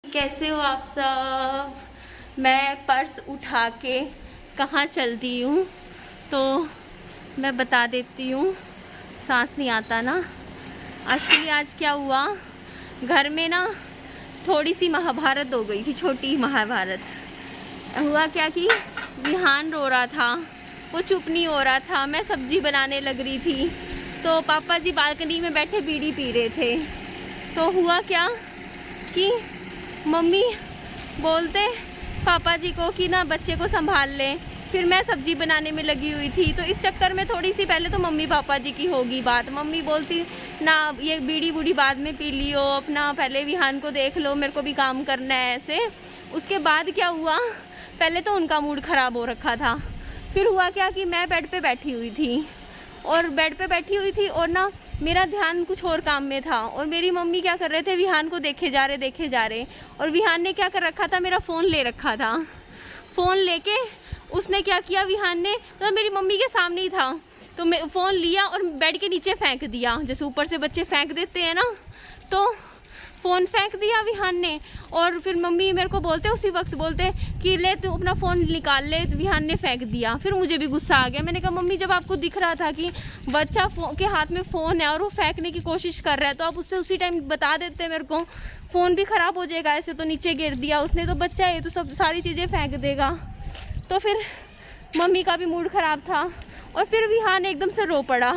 कैसे हो आप सब। मैं पर्स उठा के कहाँ चलती हूँ तो मैं बता देती हूँ। सांस नहीं आता ना। एक्चुअली आज क्या हुआ, घर में ना थोड़ी सी महाभारत हो गई थी, छोटी महाभारत। हुआ क्या कि विहान रो रहा था, वो चुप नहीं हो रहा था। मैं सब्जी बनाने लग रही थी तो पापा जी बालकनी में बैठे बीड़ी पी रहे थे। तो हुआ क्या कि मम्मी बोलते पापा जी को कि ना बच्चे को संभाल ले। फिर मैं सब्जी बनाने में लगी हुई थी तो इस चक्कर में थोड़ी सी पहले तो मम्मी पापा जी की होगी बात। मम्मी बोलती ना ये बीड़ी बूढ़ी बाद में पी लियो, अपना पहले विहान को देख लो, मेरे को भी काम करना है ऐसे। उसके बाद क्या हुआ, पहले तो उनका मूड ख़राब हो रखा था। फिर हुआ क्या कि मैं बेड पे बैठी हुई थी और ना मेरा ध्यान कुछ और काम में था और मेरी मम्मी क्या कर रहे थे, विहान को देखे जा रहे। और विहान ने क्या कर रखा था, मेरा फ़ोन ले रखा था। फ़ोन लेके उसने क्या किया, विहान ने तो मेरी मम्मी के सामने ही था तो मैं फ़ोन लिया और बेड के नीचे फेंक दिया, जैसे ऊपर से बच्चे फेंक देते हैं ना, तो फ़ोन फेंक दिया विहान ने। और फिर मम्मी मेरे को बोलते उसी वक्त बोलते कि ले तू अपना फ़ोन निकाल ले, तो विहान ने फेंक दिया। फिर मुझे भी गुस्सा आ गया। मैंने कहा मम्मी जब आपको दिख रहा था कि बच्चा के हाथ में फ़ोन है और वो फेंकने की कोशिश कर रहा है तो आप उससे उसी टाइम बता देते मेरे को। फ़ोन भी ख़राब हो जाएगा, ऐसे तो नीचे गिर दिया उसने, तो बच्चा है तो सब सारी चीज़ें फेंक देगा। तो फिर मम्मी का भी मूड ख़राब था और फिर विहान एकदम से रो पड़ा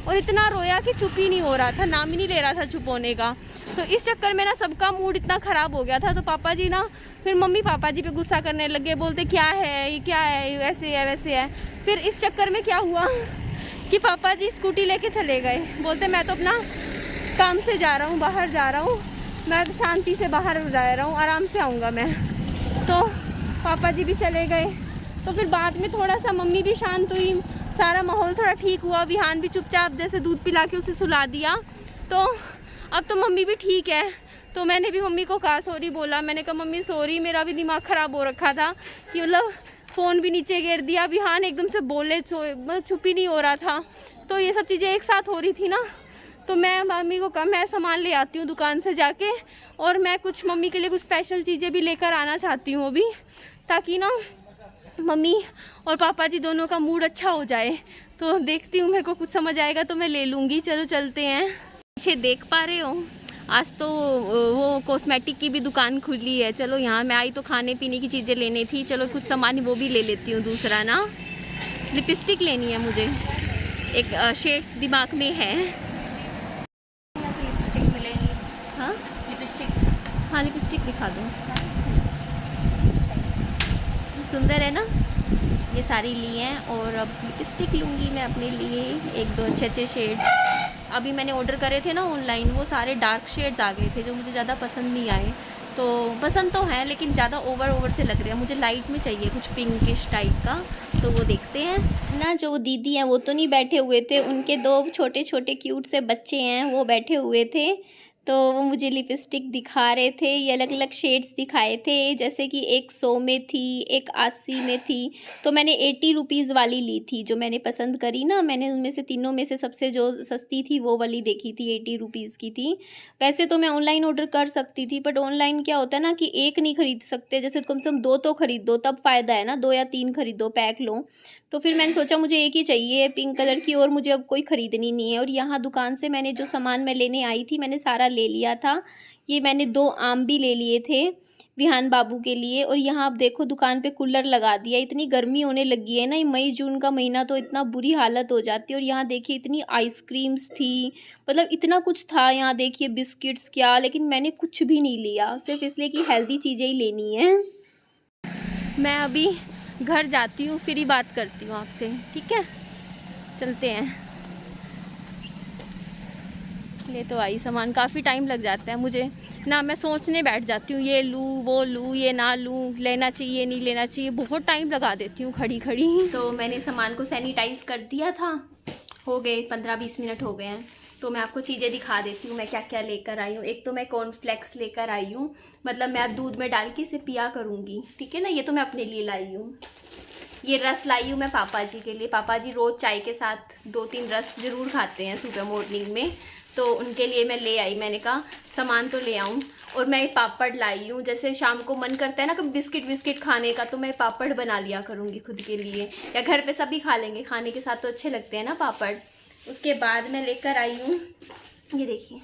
और इतना रोया कि चुप ही नहीं हो रहा था, नाम ही नहीं ले रहा था चुप होने का। तो इस चक्कर में ना सबका मूड इतना ख़राब हो गया था। तो पापा जी ना फिर मम्मी पापा जी पे गुस्सा करने लगे, बोलते क्या है ये, क्या है ये, ऐसे है वैसे है। फिर इस चक्कर में क्या हुआ कि पापा जी स्कूटी लेके चले गए, बोलते मैं तो अपना काम से जा रहा हूँ, बाहर जा रहा हूँ, मैं तो शांति से बाहर रह रहा हूँ, आराम से आऊँगा मैं। तो पापा जी भी चले गए। तो फिर बाद में थोड़ा सा मम्मी भी शांत हुई, सारा माहौल थोड़ा ठीक हुआ। विहान भी चुपचाप जैसे दूध पिला के उसे सुला दिया। तो अब तो मम्मी भी ठीक है। तो मैंने भी मम्मी को कहा, सॉरी बोला। मैंने कहा मम्मी सॉरी, मेरा भी दिमाग ख़राब हो रखा था कि मतलब फ़ोन भी नीचे गिर दिया, विहान एकदम से बोले मतलब चुप ही नहीं हो रहा था। तो ये सब चीज़ें एक साथ हो रही थी ना। तो मैं मम्मी को कहा मैं सामान ले आती हूँ दुकान से जाके, और मैं कुछ मम्मी के लिए कुछ स्पेशल चीज़ें भी लेकर आना चाहती हूँ अभी, ताकि ना मम्मी और पापा जी दोनों का मूड अच्छा हो जाए। तो देखती हूँ, मेरे को कुछ समझ आएगा तो मैं ले लूँगी। चलो चलते हैं। पीछे देख पा रहे हो, आज तो वो कॉस्मेटिक की भी दुकान खुली है। चलो यहाँ मैं आई तो खाने पीने की चीज़ें लेनी थी, चलो कुछ सामान वो भी ले लेती हूँ। दूसरा ना लिपस्टिक लेनी है मुझे, एक शेड्स दिमाग में है। लिपस्टिक मिलेगी? हाँ लिपस्टिक, हाँ लिपस्टिक दिखा दो। सुंदर है ना, ये सारी ली हैं। और अब लिपस्टिक लूँगी मैं अपने लिए, एक दो अच्छे शेड्स। अभी मैंने ऑर्डर करे थे ना ऑनलाइन, वो सारे डार्क शेड्स आ गए थे जो मुझे ज़्यादा पसंद नहीं आए। तो पसंद तो है लेकिन ज़्यादा ओवर से लग रहे हैं। मुझे लाइट में चाहिए कुछ पिंकिश टाइप का, तो वो देखते हैं ना। जो दीदी हैं वो तो नहीं बैठे हुए थे, उनके दो छोटे छोटे क्यूट से बच्चे हैं वो बैठे हुए थे। तो वो मुझे लिपस्टिक दिखा रहे थे, ये अलग अलग शेड्स दिखाए थे, जैसे कि एक 100 में थी, एक 80 में थी। तो मैंने 80 रुपीज़ वाली ली थी, जो मैंने पसंद करी ना। मैंने उनमें से तीनों में से सबसे जो सस्ती थी वो वाली देखी थी, 80 रुपीज़ की थी। वैसे तो मैं ऑनलाइन ऑर्डर कर सकती थी, बट ऑनलाइन क्या होता है ना कि एक नहीं खरीद सकते, जैसे कम से कम 2 तो खरीद दो तब फ़ायदा है ना, 2 या 3 खरीदो, पैक लो। तो फिर मैंने सोचा मुझे एक ही चाहिए पिंक कलर की, और मुझे अब कोई ख़रीदनी नहीं है। और यहाँ दुकान से मैंने जो सामान मैं लेने आई थी मैंने सारा ले लिया था। ये मैंने 2 आम भी ले लिए थे विहान बाबू के लिए। और यहाँ आप देखो दुकान पे कूलर लगा दिया, इतनी गर्मी होने लगी है ना। ये मई जून का महीना तो इतना बुरी हालत हो जाती है। और यहाँ देखिए इतनी आइसक्रीम्स थी, मतलब इतना कुछ था यहाँ देखिए, बिस्किट्स क्या। लेकिन मैंने कुछ भी नहीं लिया, सिर्फ इसलिए कि हेल्दी चीज़ें ही लेनी है। मैं अभी घर जाती हूँ, फिर ही बात करती हूँ आपसे, ठीक है? चलते हैं। ले तो आई सामान, काफ़ी टाइम लग जाता है मुझे ना। मैं सोचने बैठ जाती हूँ, ये लूँ वो लूँ, ये ना लूँ, लेना चाहिए नहीं लेना चाहिए, बहुत टाइम लगा देती हूँ खड़ी खड़ी। तो मैंने सामान को सैनिटाइज़ कर दिया था, हो गए 15-20 मिनट हो गए हैं। तो मैं आपको चीज़ें दिखा देती हूँ मैं क्या क्या लेकर आई हूँ। एक तो मैं कॉर्नफ्लेक्स लेकर आई हूँ, मतलब मैं अब दूध में डाल के इसे पिया करूँगी, ठीक है ना। ये तो मैं अपने लिए लाई हूँ। ये रस लाई हूँ मैं पापा जी के लिए। पापा जी रोज़ चाय के साथ 2-3 रस ज़रूर खाते हैं सुबह मॉर्निंग में, तो उनके लिए मैं ले आई। मैंने कहा सामान तो ले आऊँ। और मैं पापड़ लाई हूँ। जैसे शाम को मन करता है ना कभी बिस्किट विस्किट खाने का, तो मैं पापड़ बना लिया करूँगी खुद के लिए, या घर पे सभी खा लेंगे, खाने के साथ तो अच्छे लगते हैं ना पापड़। उसके बाद मैं लेकर आई हूँ, ये देखिए,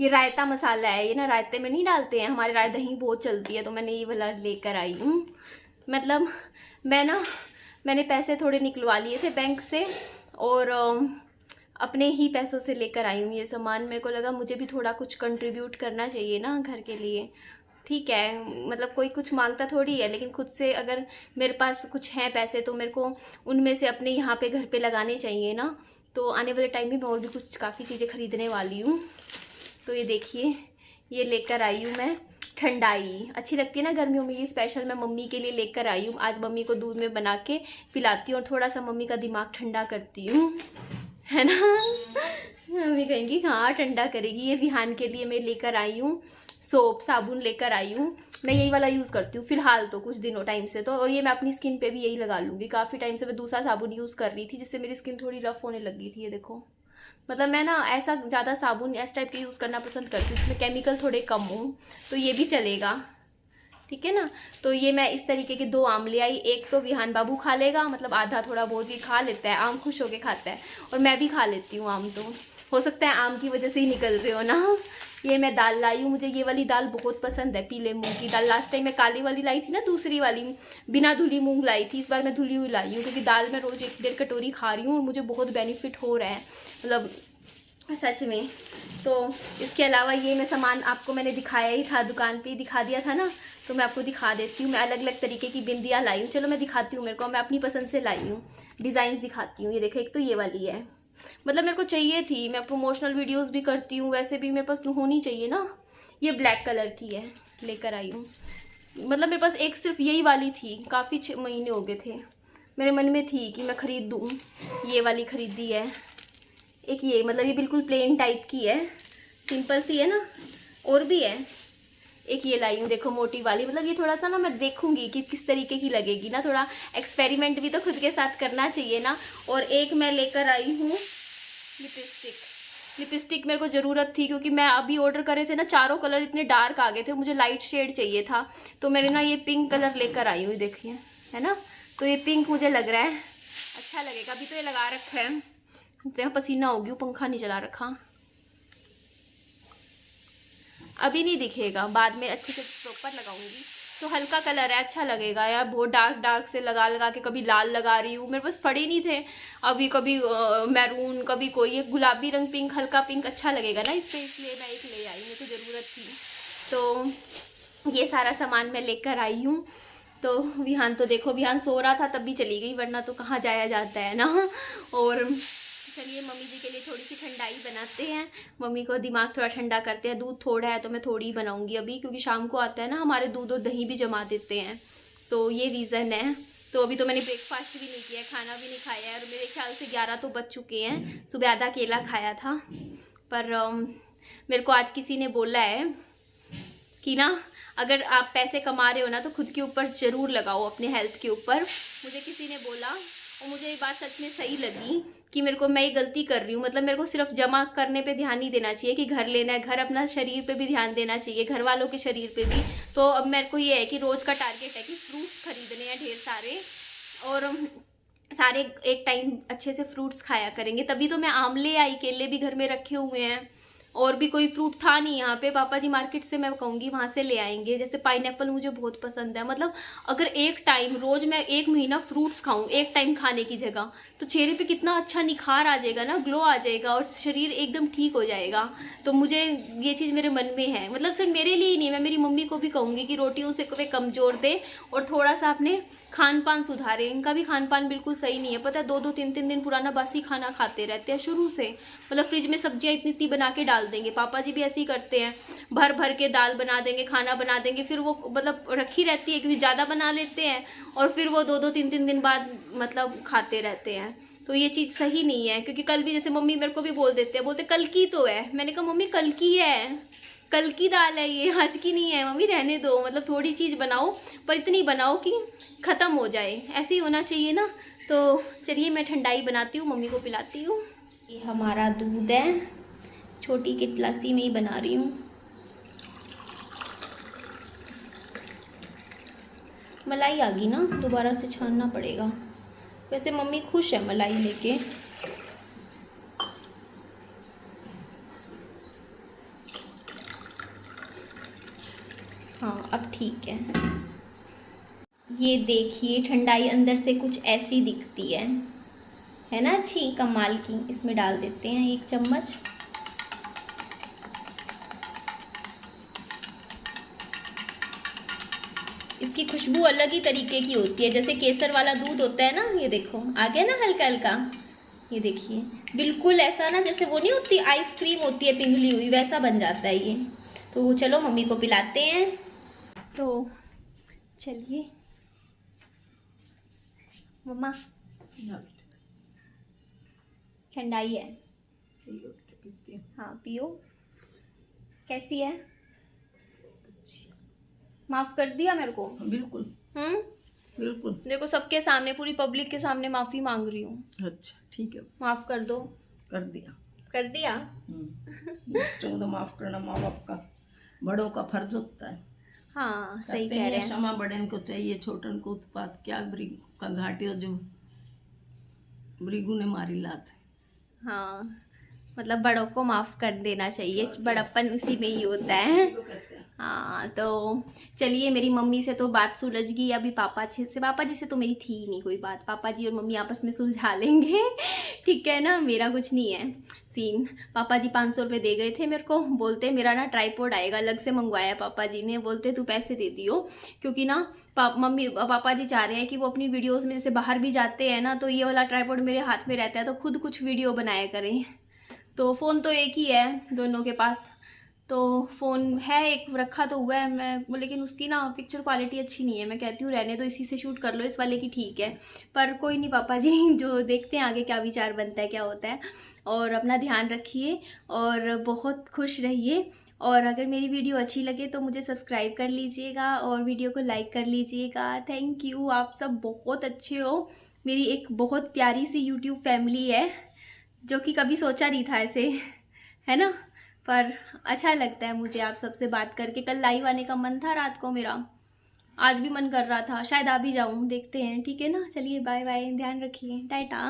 ये रायता मसाला है। ये ना रायते में नहीं डालते हैं, हमारे राय दही बहुत चलती है, तो मैंने ये वाला लेकर आई हूँ। मतलब मैंने पैसे थोड़े निकलवा लिए थे बैंक से, और अपने ही पैसों से लेकर आई हूँ ये सामान। मेरे को लगा मुझे भी थोड़ा कुछ कंट्रीब्यूट करना चाहिए ना घर के लिए। ठीक है, मतलब कोई कुछ मांगता थोड़ी है, लेकिन खुद से अगर मेरे पास कुछ हैं पैसे तो मेरे को उनमें से अपने यहाँ पे घर पे लगाने चाहिए ना। तो आने वाले टाइम में मैं और भी कुछ काफ़ी चीज़ें ख़रीदने वाली हूँ। तो ये देखिए, ये लेकर आई हूँ मैं ठंडाई। अच्छी लगती है ना गर्मियों में, ये स्पेशल मैं मम्मी के लिए लेकर आई हूँ। आज मम्मी को दूध में बना के पिलाती हूँ और थोड़ा सा मम्मी का दिमाग ठंडा करती हूँ, है ना। मम्मी कहेंगी हाँ ठंडा करेगी। ये विहान के लिए मैं लेकर आई हूँ सोप, साबुन लेकर आई हूँ। मैं यही वाला यूज़ करती हूँ फ़िलहाल तो, कुछ दिनों टाइम से तो। और ये मैं अपनी स्किन पे भी यही लगा लूँगी। काफ़ी टाइम से मैं दूसरा साबुन यूज़ कर रही थी, जिससे मेरी स्किन थोड़ी रफ़ होने लगी थी। ये देखो, मतलब मैं ना ऐसा ज़्यादा साबुन इस टाइप के यूज़ करना पसंद करती हूँ, इसमें केमिकल थोड़े कम हो, तो ये भी चलेगा, ठीक है ना। तो ये मैं इस तरीके के 2 आम ले आई। एक तो विहान बाबू खा लेगा, मतलब आधा थोड़ा बहुत ही खा लेता है, आम खुश होके खाता है, और मैं भी खा लेती हूँ आम। तो हो सकता है आम की वजह से ही निकल रहे हो ना। ये मैं दाल लाई हूँ, मुझे ये वाली दाल बहुत पसंद है, पीले मूंग की दाल। लास्ट टाइम मैं काली वाली लाई थी ना, दूसरी वाली बिना धुली मूंग लाई थी। इस बार मैं धुली हुई लाई हूँ, क्योंकि दाल मैं रोज़ 1-1.5 कटोरी खा रही हूँ और मुझे बहुत बेनिफिट हो रहा है, मतलब सच में। तो इसके अलावा ये मैं सामान आपको मैंने दिखाया ही था, दुकान पे ही दिखा दिया था ना, तो मैं आपको दिखा देती हूँ। मैं अलग अलग तरीके की बिंदियाँ लाई हूँ। चलो मैं दिखाती हूँ, मेरे को मैं अपनी पसंद से लाई हूँ, डिज़ाइंस दिखाती हूँ। ये देखो, एक तो ये वाली है, मतलब मेरे को चाहिए थी, मैं प्रमोशनल वीडियोस भी करती हूँ, वैसे भी मेरे पास होनी चाहिए ना। ये ब्लैक कलर की है, लेकर आई हूँ। मतलब मेरे पास एक सिर्फ यही वाली थी, काफ़ी 6 महीने हो गए थे, मेरे मन में थी कि मैं ख़रीद दूँ। ये वाली ख़रीदी है। एक ये, मतलब ये बिल्कुल प्लेन टाइप की है, सिंपल सी है ना। और भी है, एक ये लाई हूँ, देखो मोटी वाली। मतलब ये थोड़ा सा ना मैं देखूंगी कि किस तरीके की लगेगी ना, थोड़ा एक्सपेरिमेंट भी तो खुद के साथ करना चाहिए ना। और एक मैं लेकर आई हूँ लिपस्टिक मेरे को ज़रूरत थी, क्योंकि मैं अभी ऑर्डर करे थे ना, चारों कलर इतने डार्क आ गए थे, मुझे लाइट शेड चाहिए था। तो मैंने ना ये पिंक कलर लेकर आई हूँ, देखिए, है ना। तो ये पिंक मुझे लग रहा है अच्छा लगेगा। अभी तो ये लगा रखा है, यहाँ पसीना हो गया, पंखा नहीं चला रखा, अभी नहीं दिखेगा, बाद में अच्छे से प्रॉपर लगाऊंगी। तो हल्का कलर है, अच्छा लगेगा यार। बहुत डार्क से लगा के कभी लाल लगा रही हूँ, मेरे पास पड़े नहीं थे अभी, कभी मैरून, कभी कोई एक गुलाबी रंग, पिंक, हल्का पिंक अच्छा लगेगा ना इससे, इसलिए मैं एक ले आई, मेरे को ज़रूरत थी। तो ये सारा सामान मैं लेकर आई हूँ। तो विहान तो देखो, विहान सो रहा था तब भी चली गई, वरना तो कहाँ जाया जाता है ना। और चलिए मम्मी जी के लिए थोड़ी सी ठंडाई बनाते हैं, मम्मी को दिमाग थोड़ा ठंडा करते हैं। दूध थोड़ा है तो मैं थोड़ी ही बनाऊंगी अभी, क्योंकि शाम को आता है ना हमारे, दूध और दही भी जमा देते हैं, तो ये रीज़न है। तो अभी तो मैंने ब्रेकफास्ट भी नहीं किया है, खाना भी नहीं खाया है, और मेरे ख्याल से 11 तो बज चुके हैं। सुबह आधा केला खाया था, पर मेरे को आज किसी ने बोला है कि ना, अगर आप पैसे कमा रहे हो ना तो खुद के ऊपर ज़रूर लगाओ, अपने हेल्थ के ऊपर। मुझे किसी ने बोला, और मुझे ये बात सच में सही लगी कि मेरे को, मैं ये गलती कर रही हूँ। मतलब मेरे को सिर्फ जमा करने पे ध्यान नहीं देना चाहिए कि घर लेना है, घर अपना शरीर पे भी ध्यान देना चाहिए, घर वालों के शरीर पे भी। तो अब मेरे को ये है कि रोज़ का टारगेट है कि फ्रूट्स खरीदने हैं ढेर सारे, और सारे एक टाइम अच्छे से फ्रूट्स खाया करेंगे। तभी तो मैं आमले आई, केले भी घर में रखे हुए हैं, और भी कोई फ्रूट था नहीं यहाँ पे, पापा जी मार्केट से मैं कहूँगी वहाँ से ले आएंगे। जैसे पाइनएप्पल मुझे बहुत पसंद है। मतलब अगर एक टाइम, रोज़ मैं 1 महीना फ्रूट्स खाऊं एक टाइम खाने की जगह, तो चेहरे पे कितना अच्छा निखार आ जाएगा ना, ग्लो आ जाएगा, और शरीर एकदम ठीक हो जाएगा। तो मुझे ये चीज़ मेरे मन में है, मतलब सिर्फ मेरे लिए ही नहीं, मैं मेरी मम्मी को भी कहूँगी कि रोटियों से वे कमज़ोर दें और थोड़ा सा अपने खान पान सुधारे। इनका भी खान पान बिल्कुल सही नहीं है, पता है, 2-2 3-3 दिन पुराना बासी खाना खाते रहते हैं शुरू से। मतलब फ्रिज में सब्जियां इतनी बना के डाल देंगे, पापा जी भी ऐसे ही करते हैं, भर भर के दाल बना देंगे, खाना बना देंगे, फिर वो मतलब रखी रहती है, क्योंकि ज़्यादा बना लेते हैं, और फिर वो 2-2 3-3 दिन बाद मतलब खाते रहते हैं। तो ये चीज़ सही नहीं है, क्योंकि कल भी जैसे मम्मी मेरे को भी बोल देते हैं, बोलते कल की तो है। मैंने कहा मम्मी कल की है, कल की दाल है ये, आज की नहीं है मम्मी, रहने दो। मतलब थोड़ी चीज़ बनाओ, पर इतनी बनाओ कि ख़त्म हो जाए, ऐसे ही होना चाहिए ना। तो चलिए मैं ठंडाई बनाती हूँ, मम्मी को पिलाती हूँ। ये हमारा दूध है, छोटी गिलासी में ही बना रही हूँ। मलाई आ गई ना, दोबारा से छानना पड़ेगा। वैसे मम्मी खुश है मलाई लेके। हाँ अब ठीक है। ये देखिए ठंडाई अंदर से कुछ ऐसी दिखती है ना अच्छी कमाल की। इसमें डाल देते हैं 1 चम्मच। इसकी खुशबू अलग ही तरीके की होती है, जैसे केसर वाला दूध होता है ना। ये देखो आ गया ना हल्का हल्का। ये देखिए बिल्कुल ऐसा ना जैसे वो नहीं होती आइसक्रीम होती है पिघली हुई, वैसा बन जाता है ये। तो चलो मम्मी को पिलाते हैं। तो चलिए मम्मा, ठंडाई है। हाँ पियो। कैसी है? माफ कर दिया मेरे को? बिल्कुल। बिल्कुल। देखो सबके सामने, पूरी पब्लिक के सामने माफी मांग रही हूँ। अच्छा ठीक है, माफ कर दो। कर दिया। कर दिया। बच्चों को माफ करना माँ बाप का, बड़ों का फर्ज होता है। हाँ सही कह रहे हैं। क्षमा बड़न को चाहिए, छोटन को उत्पात क्या ब्रिग का घाटी हो जो ब्रिगू ने मारी लात। हाँ मतलब बड़ों को माफ कर देना चाहिए, बड़प्पन उसी में ही होता है। हाँ तो चलिए, मेरी मम्मी से तो बात सुलझ गई। अभी पापा जी से तो मेरी थी ही नहीं कोई बात। पापा जी और मम्मी आपस में सुलझा लेंगे ठीक है ना, मेरा कुछ नहीं है सीन। पापा जी 500 रुपये दे गए थे मेरे को, बोलते मेरा ना ट्राइपॉड आएगा, अलग से मंगवाया पापा जी ने। बोलते तू पैसे दे दियो, क्योंकि ना पापा जी चाह रहे हैं कि वो अपनी वीडियोस में जैसे बाहर भी जाते हैं ना, तो ये वाला ट्राइपॉड मेरे हाथ में रहता है, तो खुद कुछ वीडियो बनाया करें। तो फ़ोन तो एक ही है दोनों के पास, तो फ़ोन है एक रखा तो हुआ है मैं, लेकिन उसकी ना पिक्चर क्वालिटी अच्छी नहीं है। मैं कहती हूँ रहने दो, इसी से शूट कर लो, इस वाले की ठीक है। पर कोई नहीं पापा जी, जो देखते हैं आगे क्या विचार बनता है क्या होता है। और अपना ध्यान रखिए और बहुत खुश रहिए। और अगर मेरी वीडियो अच्छी लगे तो मुझे सब्सक्राइब कर लीजिएगा और वीडियो को लाइक कर लीजिएगा। थैंक यू, आप सब बहुत अच्छे हो। मेरी एक बहुत प्यारी सी यूट्यूब फैमिली है, जो कि कभी सोचा नहीं था ऐसे, है ना। पर अच्छा लगता है मुझे आप सबसे बात करके। कल लाइव आने का मन था रात को मेरा, आज भी मन कर रहा था, शायद आ भी जाऊँ, देखते हैं। ठीक है ना, चलिए बाय बाय, ध्यान रखिए, टाटा।